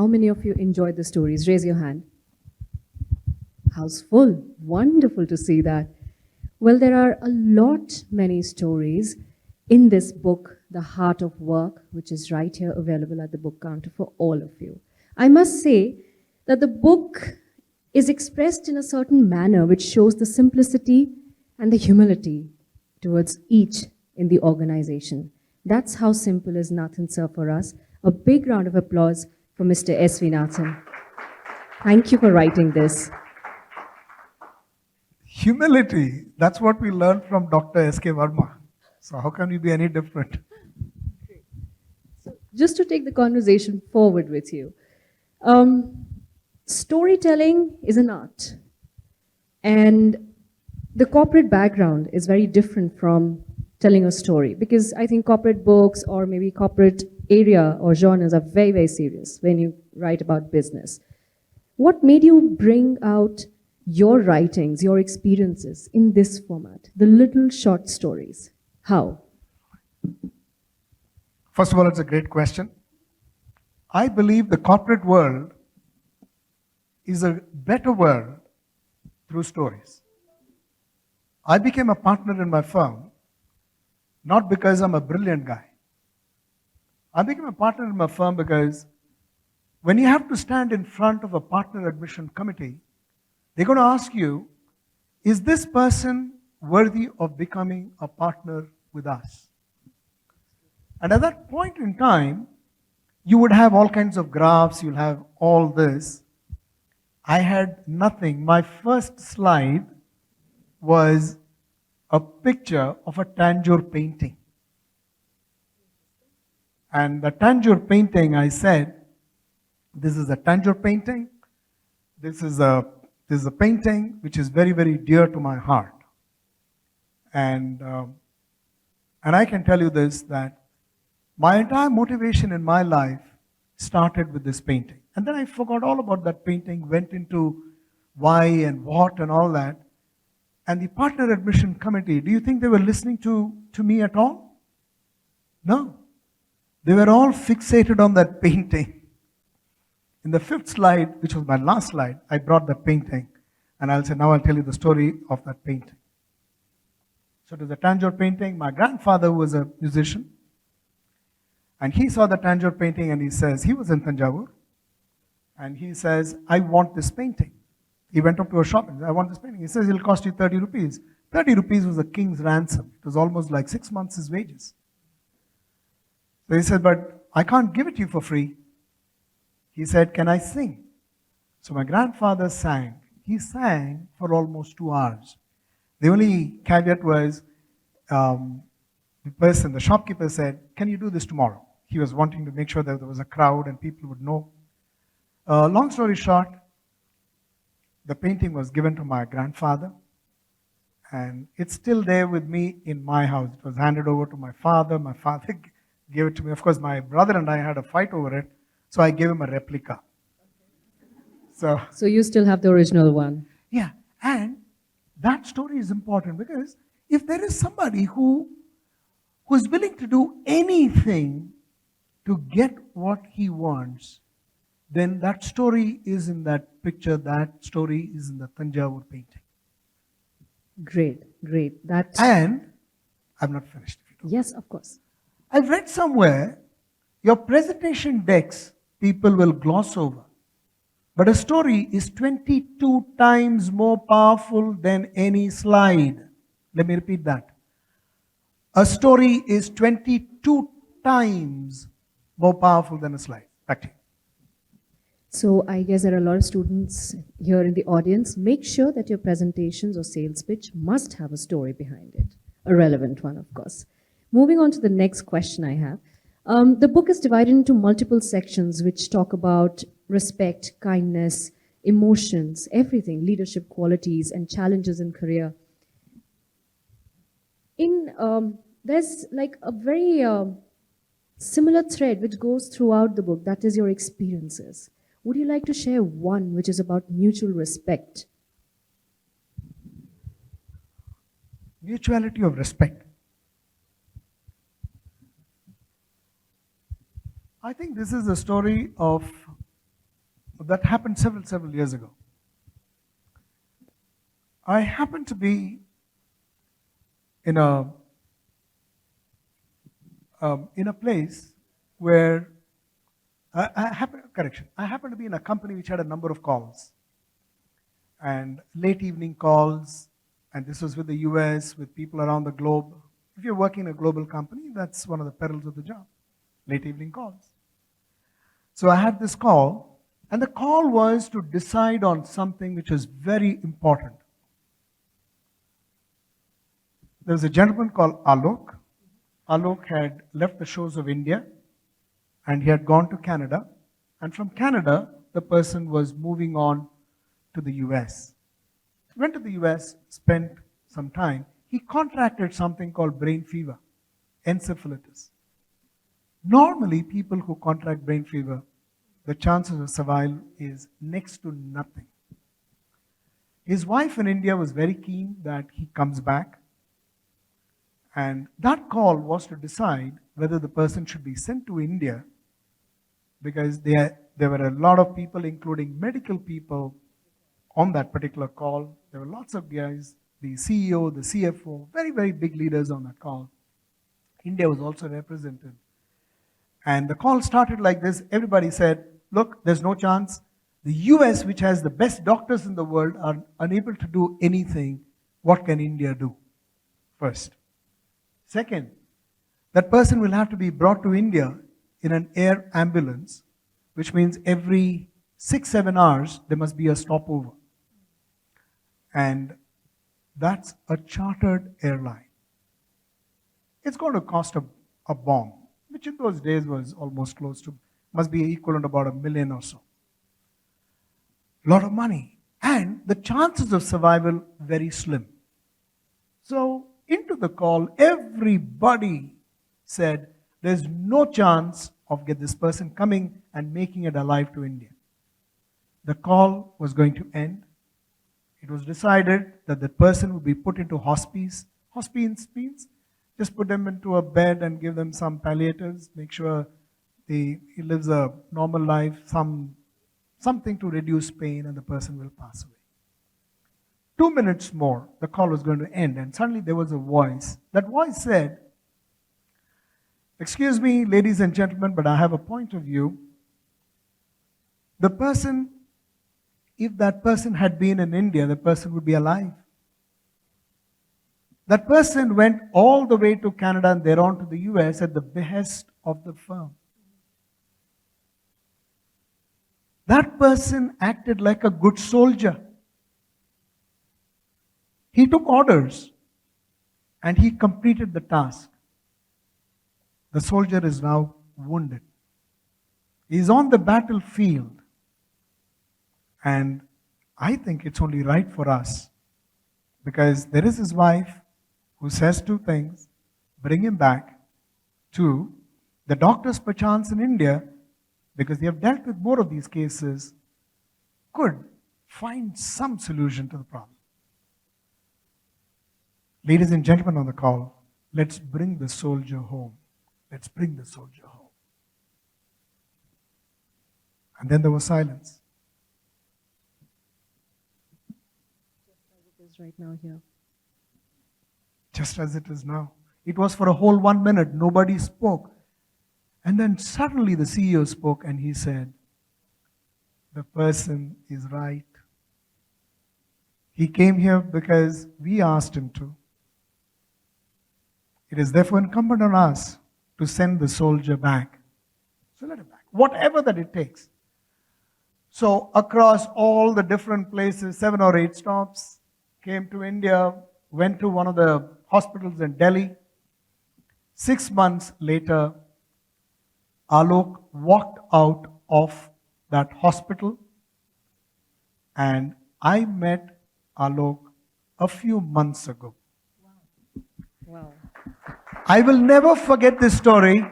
how many of you enjoyed the stories? Raise your hand. House full. Wonderful to see that. Well, there are many stories in this book, The Heart of Work, which is right here available at the book counter for all of you. I must say that the book is expressed in a certain manner which shows the simplicity and the humility towards each in the organization. That's how simple is Nathan Sir for us. A big round of applause for Mr. S.V. Nathan. Thank you for writing this. Humility, that's what we learned from Dr. S.K. Verma. So how can we be any different? So just to take the conversation forward with you, storytelling is an art. And the corporate background is very different from telling a story, because I think corporate books or maybe corporate area or genres are very, very serious when you write about business. What made you bring out your writings, your experiences in this format, the little short stories? How? First of all, it's a great question. I believe the corporate world is a better world through stories. I became a partner in my firm not because I'm a brilliant guy. I became a partner in my firm because when you have to stand in front of a partner admission committee, they're going to ask you, is this person worthy of becoming a partner with us? And at that point in time, you would have all kinds of graphs, you'll have all this. I had nothing. My first slide was a picture of a Tanjore painting. And the Tanjore painting, I said, this is a Tanjore painting. This is a painting which is very, very dear to my heart. And I can tell you this, that my entire motivation in my life started with this painting. And then I forgot all about that painting, went into why and what and all that. And the partner admission committee, do you think they were listening to me at all? No. They were all fixated on that painting. In the fifth slide, which was my last slide, I brought that painting. And I'll say, now I'll tell you the story of that painting. So it was a Tanjore painting. My grandfather was a musician. And he saw the Tanjore painting and he says, he was in Tanjavur. And he says, I want this painting. He went up to a shop and said, I want this painting. He says, it'll cost you 30 rupees. 30 rupees was a king's ransom. It was almost like 6 months' wages. So he said, but I can't give it to you for free. He said, can I sing? So my grandfather sang. He sang for almost 2 hours. The only caveat was, the shopkeeper said, can you do this tomorrow? He was wanting to make sure that there was a crowd and people would know. Long story short, the painting was given to my grandfather, and it's still there with me in my house. It was handed over to my father. My father gave it to me. Of course, my brother and I had a fight over it, so I gave him a replica. So you still have the original one? Yeah, and that story is important because if there is somebody who is willing to do anything to get what he wants, then that story is in that picture, that story is in the Tanjavur painting. Great. And I'm not finished. Yes, of course. I've read somewhere, your presentation decks people will gloss over. But a story is 22 times more powerful than any slide. Let me repeat that. A story is 22 times more powerful than a slide. Back to you. So I guess there are a lot of students here in the audience. Make sure that your presentations or sales pitch must have a story behind it. A relevant one, of course. Moving on to the next question I have. The book is divided into multiple sections which talk about respect, kindness, emotions, everything, leadership qualities and challenges in career. There's like a very similar thread which goes throughout the book, that is your experiences. Would you like to share one which is about mutual respect? Mutuality of respect. I think this is a story of that happened several years ago. I happened to be in a place where I happened to be in a company which had a number of calls, and late evening calls, and this was with the US, with people around the globe. If you're working in a global company, that's one of the perils of the job, late evening calls. So I had this call, and the call was to decide on something which was very important. There was a gentleman called Alok. Alok had left the shores of India, and he had gone to Canada. And from Canada, the person was moving on to the US. He went to the US, spent some time. He contracted something called brain fever, encephalitis. Normally, people who contract brain fever, the chances of survival is next to nothing. His wife in India was very keen that he comes back. And that call was to decide whether the person should be sent to India, because there were a lot of people, including medical people, on that particular call. There were lots of guys, the CEO, the CFO, very big leaders on that call. India was also represented. And the call started like this. Everybody said, look, there's no chance. The US, which has the best doctors in the world, are unable to do anything. What can India do? First. Second, that person will have to be brought to India in an air ambulance, which means every 6-7 hours there must be a stopover. And that's a chartered airline. It's going to cost a bomb, which in those days was almost close to, must be equivalent to about $1 million or so. A lot of money. And the chances of survival very slim. So into the call, everybody said, there's no chance of get this person coming and making it alive to India. The call was going to end. It was decided that the person would be put into hospice. Hospice means just put them into a bed and give them some palliatives, make sure he lives a normal life, something to reduce pain, and the person will pass away. 2 minutes more, the call was going to end, and suddenly there was a voice. That voice said, excuse me, ladies and gentlemen, but I have a point of view. The person, if that person had been in India, the person would be alive. That person went all the way to Canada and thereon to the US at the behest of the firm. That person acted like a good soldier. He took orders and he completed the task. The soldier is now wounded. He is on the battlefield. And I think it's only right for us, because there is his wife who says two things: bring him back. Two, the doctors perchance in India, because they have dealt with more of these cases, could find some solution to the problem. Ladies and gentlemen on the call, let's bring the soldier home. Let's bring the soldier home. And then there was silence. Just as it is right now here. Just as it is now. It was for a whole 1 minute. Nobody spoke. And then suddenly the CEO spoke and he said, the person is right. He came here because we asked him to. It is therefore incumbent on us to send the soldier back. So let him back, whatever that it takes. So across all the different places, 7 or 8 stops, came to India, went to one of the hospitals in Delhi. 6 months later, Alok walked out of that hospital, and I met Alok a few months ago. Wow. I will never forget this story.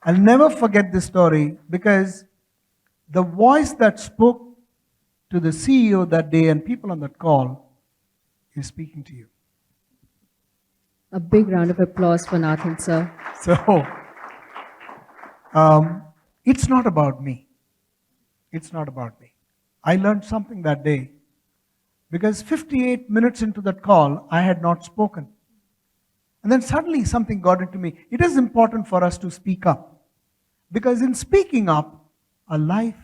I'll never forget this story, because the voice that spoke to the CEO that day and people on that call is speaking to you. A big round of applause for Nathan, sir. So, it's not about me. it's not about me. I learned something that day because 58 minutes into that call, I had not spoken. And then suddenly something got into me. It is important for us to speak up because in speaking up, a life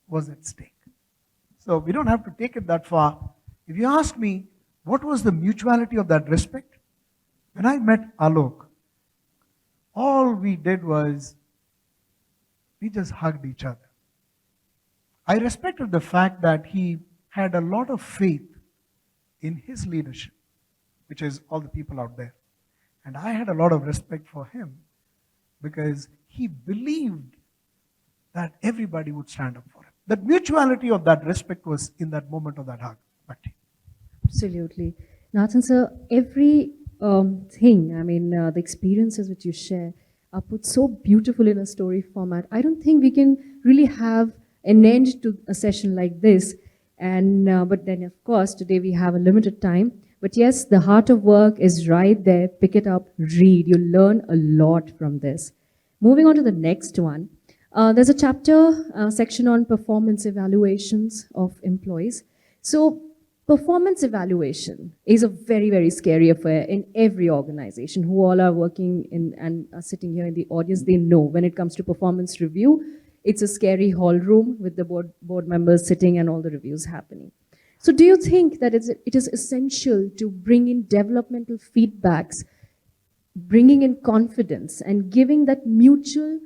was at stake. So we don't have to take it that far. If you ask me, what was the mutuality of that respect? When I met Alok, all we did was we just hugged each other. I respected the fact that he had a lot of faith in his leadership, which is all the people out there. And I had a lot of respect for him because he believed that everybody would stand up for him. That mutuality of that respect was in that moment of that hug. Back to you. Absolutely. Nathan sir, every thing, the experiences which you share are put so beautiful in a story format. I don't think we can really have an end to a session like this. And but then, of course, today we have a limited time. But yes, the heart of work is right there. Pick it up, read. You'll learn a lot from this. Moving on to the next one. There's a chapter section on performance evaluations of employees. So performance evaluation is a very, very scary affair in every organization. Who all are working in and are sitting here in the audience, they know when it comes to performance review, it's a scary hall room with the board members sitting and all the reviews happening. So do you think that it is essential to bring in developmental feedbacks, bringing in confidence and giving that mutual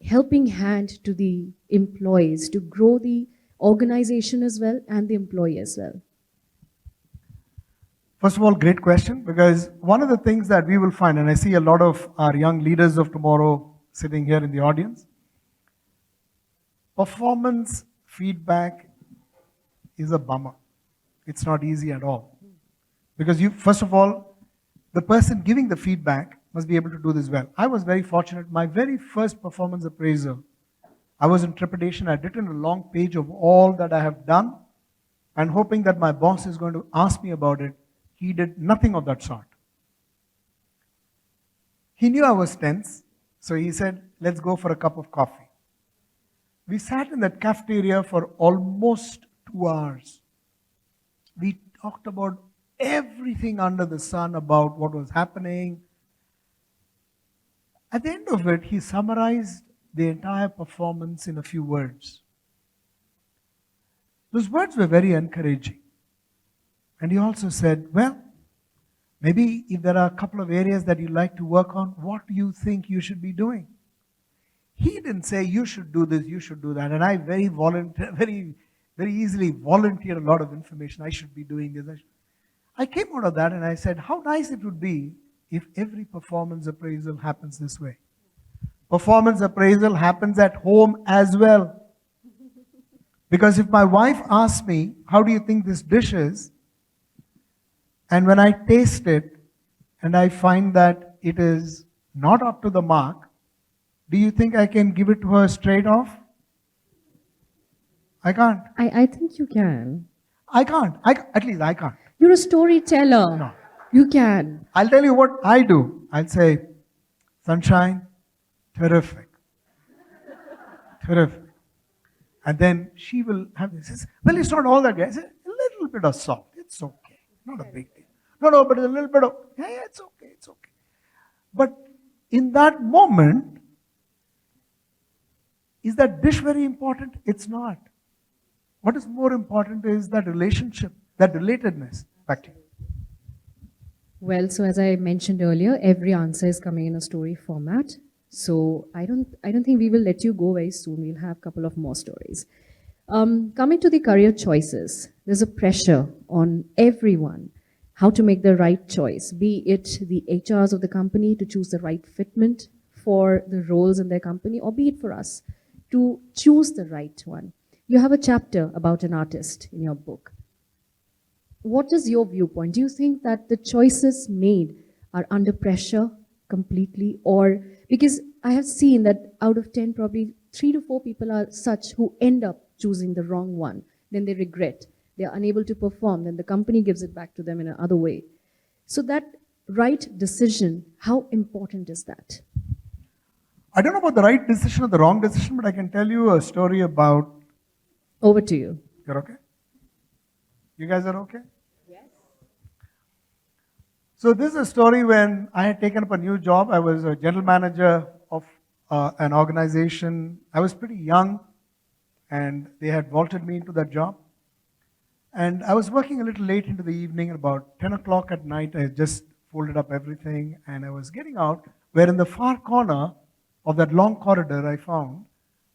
helping hand to the employees to grow the organization as well and the employee as well? First of all, great question, because one of the things that we will find, and I see a lot of our young leaders of tomorrow sitting here in the audience, performance feedback is a bummer. It's not easy at all. Because first of all, the person giving the feedback must be able to do this well. I was very fortunate. My very first performance appraisal, I was in trepidation. I'd written a long page of all that I have done and hoping that my boss is going to ask me about it. He did nothing of that sort. He knew I was tense, so he said, let's go for a cup of coffee. We sat in that cafeteria for almost 2 hours. We talked about everything under the sun about what was happening. At the end of it, he summarized the entire performance in a few words. Those words were very encouraging. And he also said, well, maybe if there are a couple of areas that you'd like to work on, what do you think you should be doing? He didn't say, you should do this, you should do that. And I very easily volunteered a lot of information. I should be doing this. I came out of that and I said, how nice it would be if every performance appraisal happens this way. Performance appraisal happens at home as well. Because if my wife asks me, how do you think this dish is? And when I taste it and I find that it is not up to the mark, do you think I can give it to her straight off? I can't. I think you can. I can't. At least I can't. You're a storyteller. No. You can. I'll tell you what I do. I'll say, sunshine, terrific. Terrific. And then she will have this. Says, well, it's not all that, guys. A little bit of salt. It's okay. Not a big deal. No, but a little bit of, yeah, it's okay, it's okay. But in that moment, is that dish very important? It's not. What is more important is that relationship, that relatedness. Back to you. Well, so as I mentioned earlier, every answer is coming in a story format. So I don't think we will let you go very soon. We'll have a couple of more stories. Coming to the career choices, there's a pressure on everyone how to make the right choice, be it the HRs of the company to choose the right fitment for the roles in their company, or be it for us to choose the right one. You have a chapter about an artist in your book. What is your viewpoint? Do you think that the choices made are under pressure completely? Or, because I have seen that out of 10, probably 3 to 4 people are such who end up choosing the wrong one. Then they regret. They are unable to perform. Then the company gives it back to them in another way. So that right decision, how important is that? I don't know about the right decision or the wrong decision, but I can tell you a story about. Over to you. You're okay? You guys are okay? So this is a story when I had taken up a new job. I was a general manager of an organization. I was pretty young, and they had vaulted me into that job. And I was working a little late into the evening. About 10 o'clock at night, I just folded up everything, and I was getting out, where in the far corner of that long corridor, I found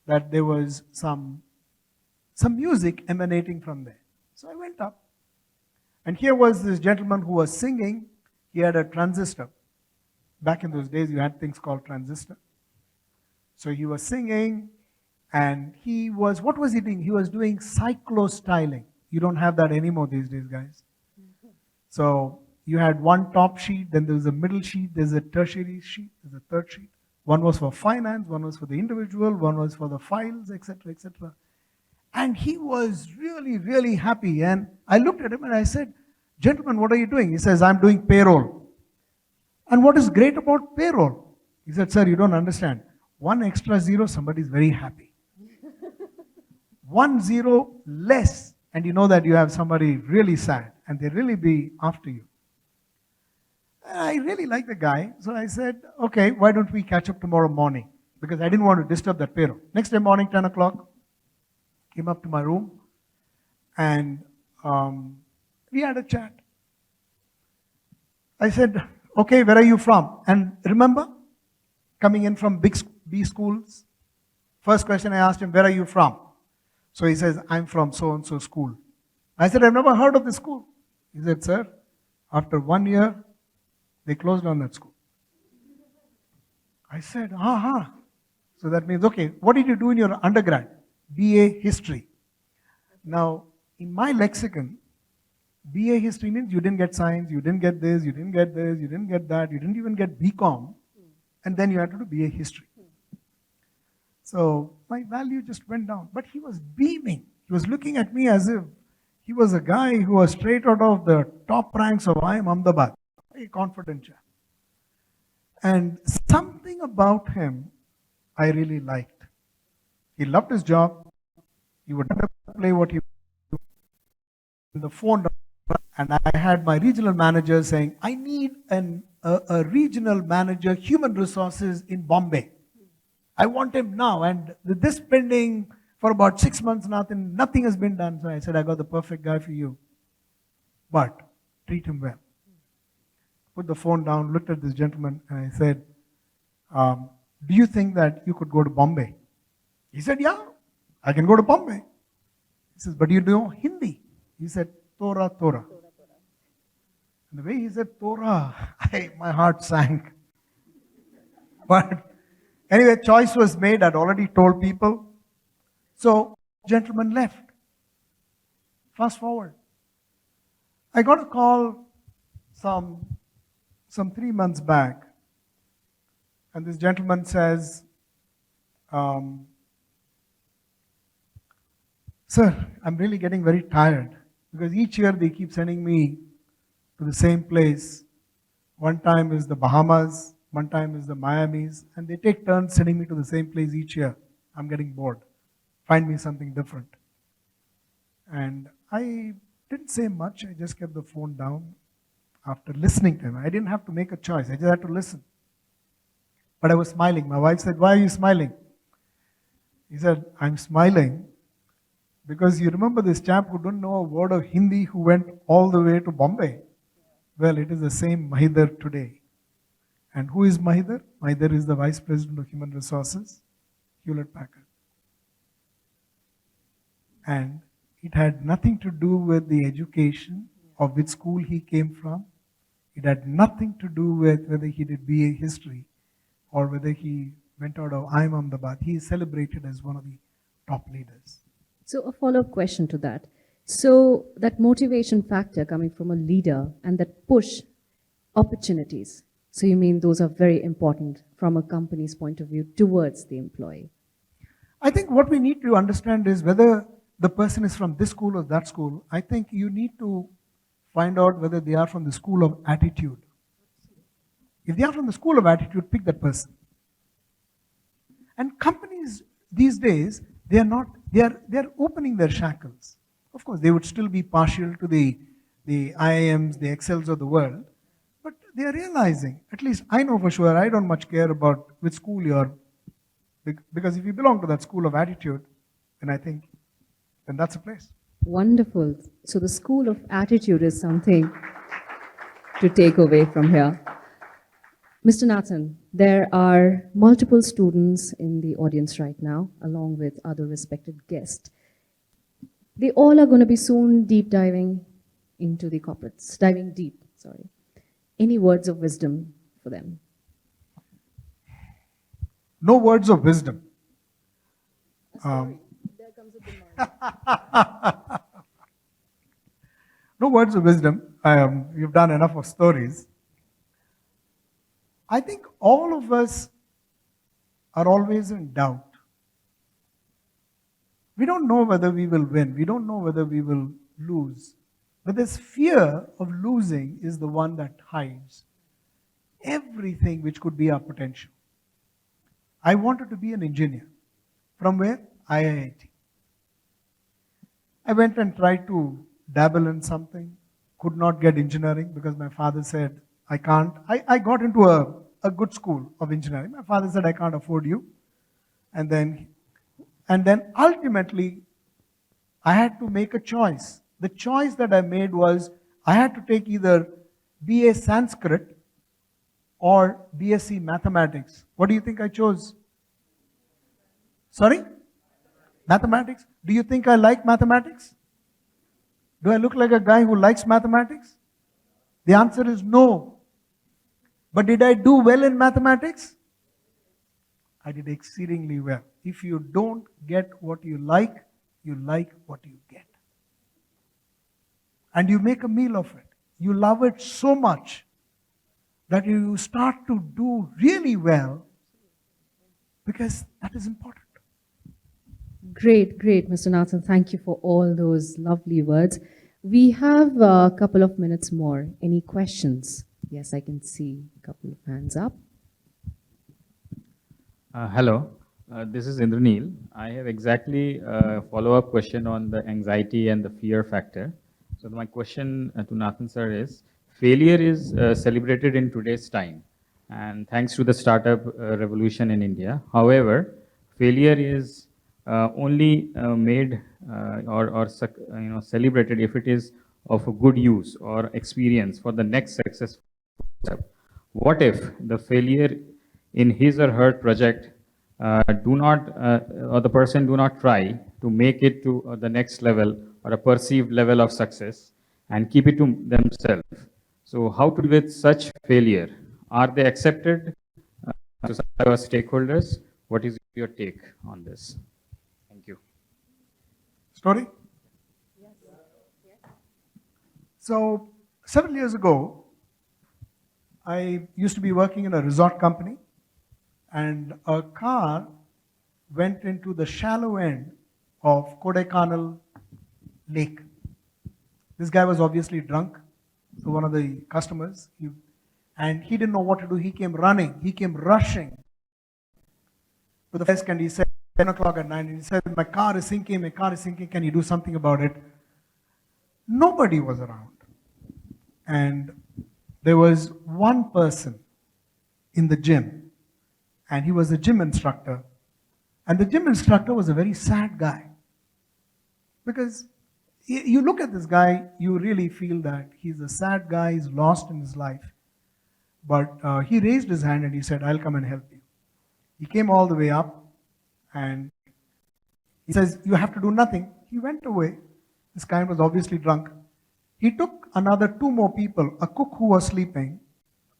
that there was some music emanating from there. So I went up. And here was this gentleman who was singing. He had a transistor. Back in those days, you had things called transistor. So he was singing, and what was he doing? He was doing cyclo-styling. You don't have that anymore these days, guys. So you had one top sheet, then there was a middle sheet, there's a tertiary sheet, there's a third sheet. One was for finance, one was for the individual, one was for the files, etc., etc. And he was really, really happy. And I looked at him and I said, "Gentlemen, what are you doing?" He says, "I'm doing payroll." "And what is great about payroll?" He said, "Sir, you don't understand. One extra zero, somebody's very happy. One zero less, and you know that you have somebody really sad, and they really be after you." I really like the guy, so I said, "Okay, why don't we catch up tomorrow morning?" Because I didn't want to disturb that payroll. Next day morning, 10 o'clock, came up to my room, and we had a chat. I said, "Okay, where are you from?" And remember, coming in from big B schools, first question I asked him, "Where are you from?" So he says, "I'm from so-and-so school." I said, "I've never heard of this school." He said, "Sir, after 1 year, they closed down that school." I said, "Aha." So that means, okay, what did you do in your undergrad? BA History. Now, in my lexicon, BA History means you didn't get science, you didn't get this, you didn't get this, you didn't get that, you didn't even get BCom, and then you had to do BA History. So my value just went down. But he was beaming. He was looking at me as if he was a guy who was straight out of the top ranks of IIM Ahmedabad. Very confident chap. And something about him I really liked. He loved his job. He would never play what he would do. The phone, and I had my regional manager saying, "I need a regional manager, human resources in Bombay. I want him now." And with this pending for about 6 months, nothing has been done. So I said, "I got the perfect guy for you. But treat him well." Put the phone down, looked at this gentleman, and I said, "Do you think that you could go to Bombay?" He said, "Yeah, I can go to Bombay." He says, "But you know Hindi?" He said, "Tora, Tora." And the way he said Torah, my heart sank. But anyway, choice was made. I'd already told people. So, gentleman left. Fast forward. I got a call some 3 months back, and this gentleman says, "Sir, I'm really getting very tired because each year they keep sending me to the same place. One time is the Bahamas, one time is the Miamis, and they take turns sending me to the same place each year. I'm getting bored. Find me something different." And I didn't say much. I just kept the phone down after listening to him. I didn't have to make a choice. I just had to listen. But I was smiling. My wife said, "Why are you smiling?" He said, "I'm smiling because you remember this chap who didn't know a word of Hindi who went all the way to Bombay? Well, it is the same Mahidar today." And who is Mahidar? Mahidar is the Vice President of Human Resources, Hewlett Packard. And it had nothing to do with the education of which school he came from. It had nothing to do with whether he did BA History or whether he went out of IIM Ahmedabad. He is celebrated as one of the top leaders. So a follow-up question to that. So that motivation factor coming from a leader and that push opportunities. So you mean those are very important from a company's point of view towards the employee? I think what we need to understand is whether the person is from this school or that school. I think you need to find out whether they are from the school of attitude. If they are from the school of attitude, pick that person. And companies these days, they're opening their shackles. Of course, they would still be partial to the IIMs, the Excels of the world, but they are realizing, at least I know for sure, I don't much care about which school you're, because if you belong to that school of attitude, then I think, then that's a place. Wonderful. So the school of attitude is something to take away from here. Mr. Nathan, there are multiple students in the audience right now, along with other respected guests. They all are going to be soon deep diving into the corporates, diving deep, sorry. Any words of wisdom for them? No words of wisdom. Sorry, there comes a demand. No words of wisdom. You've done enough of stories. I think all of us are always in doubt. We don't know whether we will win. We don't know whether we will lose. But this fear of losing is the one that hides everything which could be our potential. I wanted to be an engineer. From where? IIT. I went and tried to dabble in something, could not get engineering because my father said, I can't. I got into a good school of engineering. My father said, I can't afford you. And then ultimately, I had to make a choice. The choice that I made was I had to take either BA Sanskrit or BSc Mathematics. What do you think I chose? Sorry? Mathematics? Do you think I like mathematics? Do I look like a guy who likes mathematics? The answer is no. But did I do well in mathematics? I did exceedingly well. If you don't get what you like what you get. And you make a meal of it. You love it so much that you start to do really well because that is important. Great, great, Mr. Nathan. Thank you for all those lovely words. We have a couple of minutes more. Any questions? Yes, I can see a couple of hands up. Hello, this is Indranil. I have exactly a follow-up question on the anxiety and the fear factor. So my question to Nathan sir is, failure is celebrated in today's time, and thanks to the startup revolution in India. However, failure is only made or celebrated if it is of a good use or experience for the next successful step. What if the failure in his or her project or the person do not try to make it to the next level or a perceived level of success and keep it to themselves? So how to deal with such failure? Are they accepted to our stakeholders? What is your take on this? Thank you. Story? Yes. So, several years ago, I used to be working in a resort company, and a car went into the shallow end of Kodaikanal Lake. This guy was obviously drunk, so one of the customers, and he didn't know what to do. He came running, he came rushing to the desk, and he said, 10 o'clock at night, and he said, my car is sinking, can you do something about it? Nobody was around. And there was one person in the gym, and he was a gym instructor. And the gym instructor was a very sad guy. Because you look at this guy, you really feel that he's a sad guy, he's lost in his life. But he raised his hand and he said, I'll come and help you. He came all the way up and he says, you have to do nothing. He went away. This guy was obviously drunk. He took another 2 more people, a cook who was sleeping,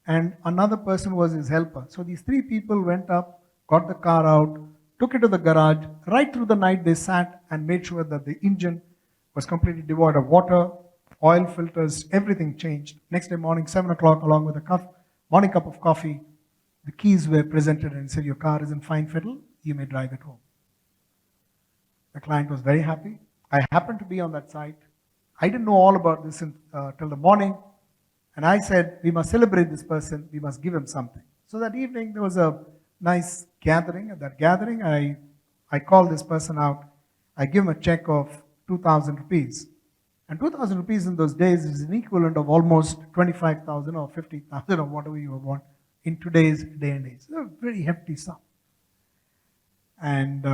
and another person was his helper. So these 3 people went up, got the car out, took it to the garage. Right through the night they sat and made sure that the engine was completely devoid of water, oil filters, everything changed. Next day morning, 7 o'clock, along with a morning cup of coffee, the keys were presented and said, your car is in fine fettle, you may drive it home. The client was very happy. I happened to be on that site. I didn't know all about this till the morning. And I said, we must celebrate this person. We must give him something. So that evening, there was a nice gathering. At that gathering, I call this person out. I give him a check of 2,000 rupees. And 2,000 rupees in those days is an equivalent of almost 25,000 or 50,000 or whatever you want in today's day and age. It's a very hefty sum. And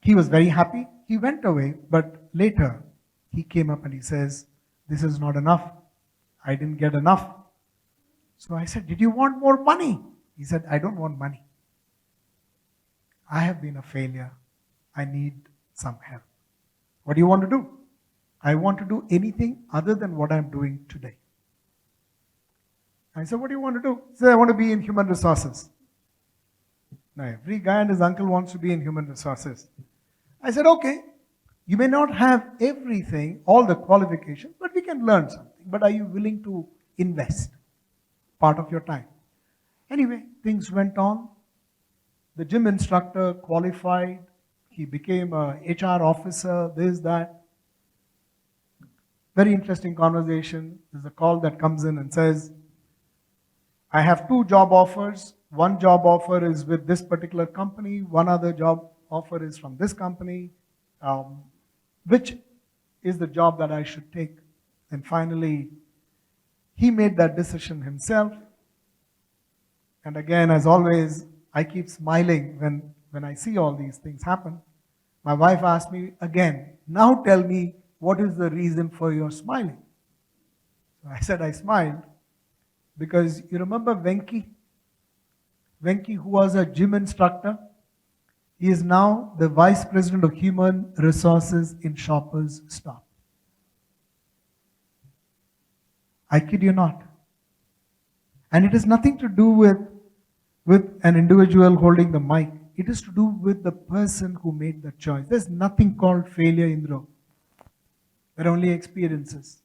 he was very happy. He went away, but later he came up and he says, "This is not enough. I didn't get enough." So I said, "Did you want more money?" He said, "I don't want money. I have been a failure. I need some help. What do you want to do?" "I want to do anything other than what I'm doing today." I said, "What do you want to do?" He said, "I want to be in human resources." Now, every guy and his uncle wants to be in human resources. I said, "Okay, you may not have everything, all the qualifications, but we can learn something. But are you willing to invest part of your time?" Anyway, things went on. The gym instructor qualified. He became a HR officer, this, that. Very interesting conversation. There's a call that comes in and says, "I have 2 job offers. One job offer is with this particular company. One other job offer is from this company. Which is the job that I should take?" And finally, he made that decision himself. And again, as always, I keep smiling when I see all these things happen. My wife asked me again, "Now tell me, what is the reason for your smiling?" So I said I smiled because you remember Venki? Venki, who was a gym instructor, he is now the Vice President of Human Resources in Shoppers Stop. I kid you not. And it has nothing to do with an individual holding the mic. It is to do with the person who made the choice. There's nothing called failure, Indra. There are only experiences.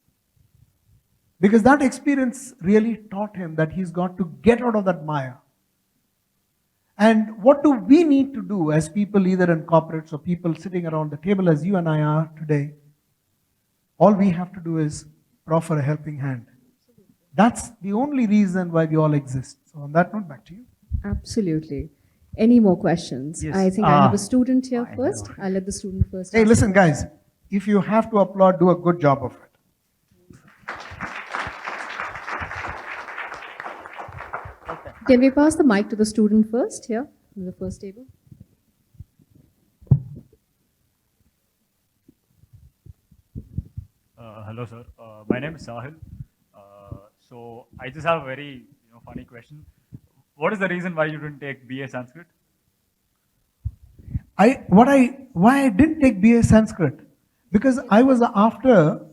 Because that experience really taught him that he's got to get out of that mire. And what do we need to do as people, either in corporates or people sitting around the table as you and I are today? All we have to do is proffer a helping hand. That's the only reason why we all exist. So on that note, back to you. Absolutely. Any more questions? Yes. I think I have a student here I first. know. I'll let the student first. Hey, ask. listen, guys. If you have to applaud, do a good job of it. Can we pass the mic to the student first here on the first table? Hello, sir. My name is Sahil. So I just have a very funny question. What is the reason why you didn't take BA Sanskrit? Why I didn't take BA Sanskrit? Because I was after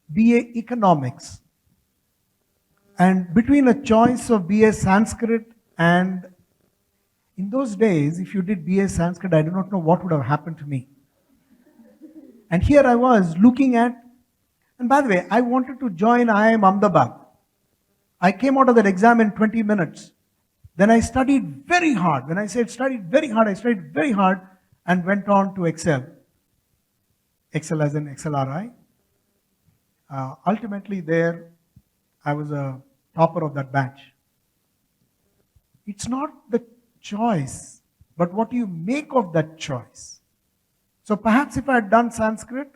BA Economics. And between a choice of BA Sanskrit and in those days, if you did BA Sanskrit, I do not know what would have happened to me. And here I was looking at, and by the way, I wanted to join IIM Ahmedabad. I came out of that exam in 20 minutes. Then I studied very hard. When I said studied very hard, I studied very hard and went on to excel. Excel as in XLRI. Ultimately there, I was a topper of that batch. It's not the choice, but what you make of that choice. So perhaps if I had done Sanskrit,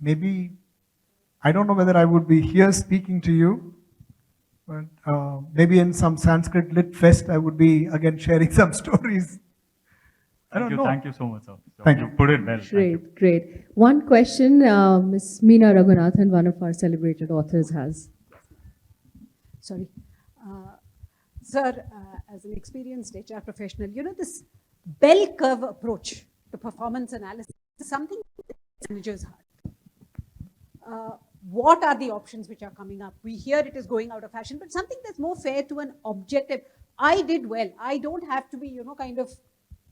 maybe, I don't know whether I would be here speaking to you, but maybe in some Sanskrit lit fest, I would be again sharing some stories. I don't know. Thank you so much, sir. So Thank you. Put it well. Thank you. Great, great. One question Ms. Meena Raghunathan, one of our celebrated authors, has. Sorry. Sir, as an experienced HR professional, this bell curve approach to performance analysis is something that managers have. What are the options which are coming up? We hear it is going out of fashion, but something that's more fair to an objective. I did well. I don't have to be,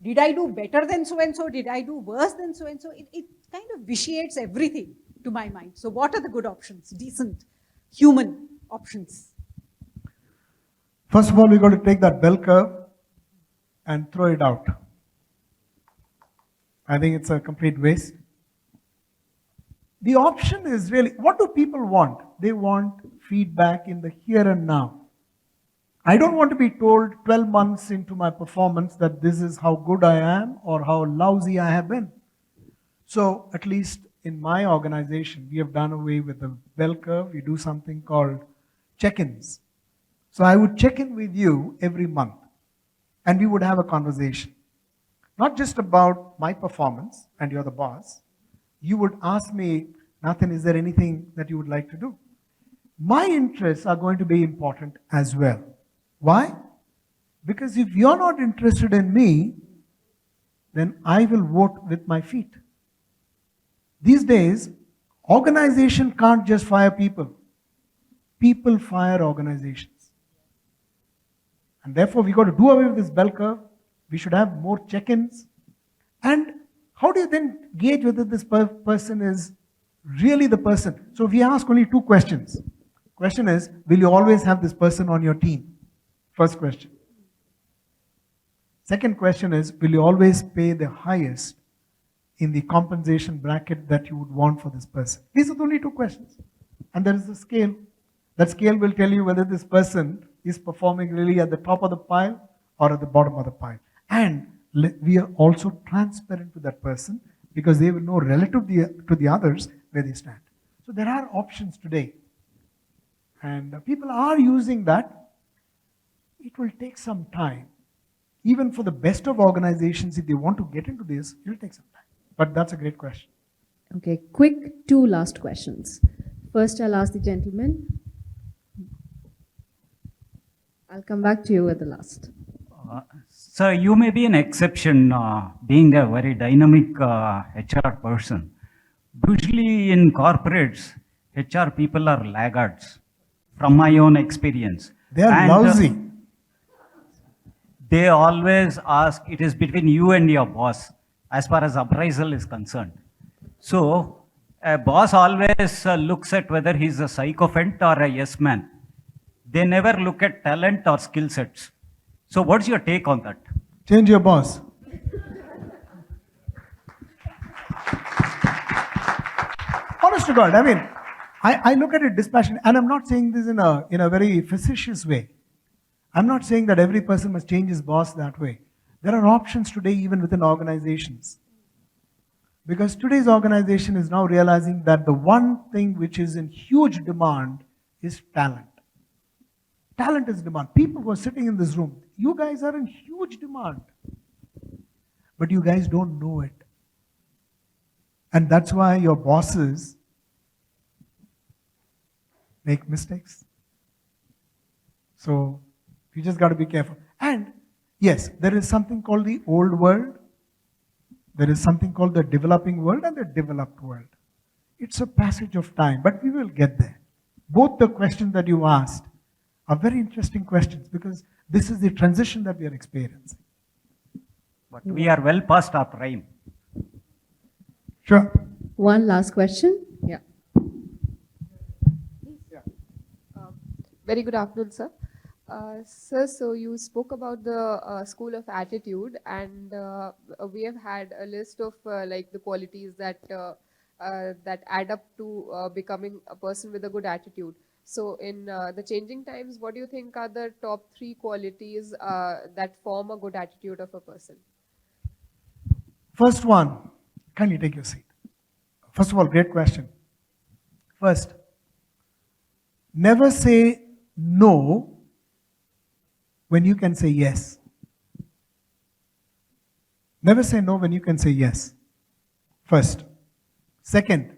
did I do better than so-and-so? Did I do worse than so-and-so? It kind of vitiates everything to my mind. So what are the good options? Decent, human options. First of all, we've got to take that bell curve and throw it out. I think it's a complete waste. The option is really, what do people want? They want feedback in the here and now. I don't want to be told 12 months into my performance that this is how good I am or how lousy I have been. So, at least in my organization, we have done away with the bell curve. We do something called check-ins. So, I would check in with you every month and we would have a conversation. Not just about my performance, and you're the boss. You would ask me, Nathan, is there anything that you would like to do? My interests are going to be important as well. Why? Because if you're not interested in me, then I will vote with my feet. These days, organization can't just fire people. People fire organizations. And therefore, we got to do away with this bell curve. We should have more check-ins. And how do you then gauge whether this person is really the person? So we ask only two questions. Question is, will you always have this person on your team? First question. Second question is, will you always pay the highest in the compensation bracket that you would want for this person? These are the only two questions. And there is a scale. That scale will tell you whether this person is performing really at the top of the pile or at the bottom of the pile. And we are also transparent to that person because they will know relative to the others where they stand. So there are options today. And people are using that. It will take some time. Even for the best of organizations, if they want to get into this, it will take some time. But that's a great question. Okay, quick two last questions. First, I'll ask the gentleman. I'll come back to you at the last. Sir, you may be an exception, being a very dynamic HR person. Usually in corporates, HR people are laggards, from my own experience. They are lousy. They always ask, it is between you and your boss, as far as appraisal is concerned. So, a boss always looks at whether he's a sycophant or a yes man. They never look at talent or skill sets. So, what's your take on that? Change your boss. Honest to God, I mean, I look at it dispassionate, and I'm not saying this in a very facetious way. I'm not saying that every person must change his boss that way. There are options today even within organizations. Because today's organization is now realizing that the one thing which is in huge demand is talent. Talent is demand. People who are sitting in this room, you guys are in huge demand. But you guys don't know it. And that's why your bosses make mistakes. So, you just got to be careful. And yes, there is something called the old world. There is something called the developing world and the developed world. It's a passage of time, but we will get there. Both the questions that you asked are very interesting questions because this is the transition that we are experiencing. But we are well past our prime. Sure. One last question. Yeah. Very good afternoon, sir. Sir, so you spoke about the school of attitude, and we have had a list of like the qualities that that add up to becoming a person with a good attitude. So, in the changing times, what do you think are the top 3 qualities that form a good attitude of a person? First one, kindly take your seat. First of all, great question. First, never say no when you can say yes. Never say no when you can say yes. First. Second,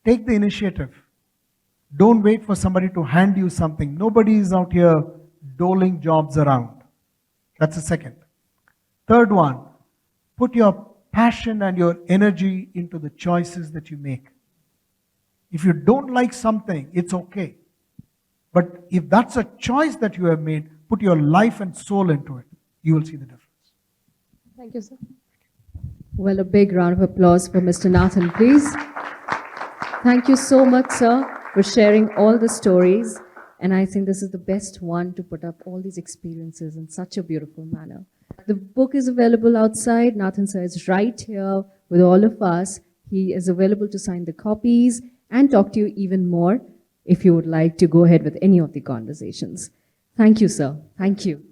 take the initiative. Don't wait for somebody to hand you something. Nobody is out here doling jobs around. That's the second. Third one, put your passion and your energy into the choices that you make. If you don't like something, it's okay. But if that's a choice that you have made, put your life and soul into it. You will see the difference. Thank you, sir. Well, a big round of applause for Mr. Nathan, please. Thank you so much, sir, for sharing all the stories. And I think this is the best one to put up all these experiences in such a beautiful manner. The book is available outside. Nathan sir is right here with all of us. He is available to sign the copies and talk to you even more. if you would like to go ahead with any of the conversations. Thank you, sir. Thank you.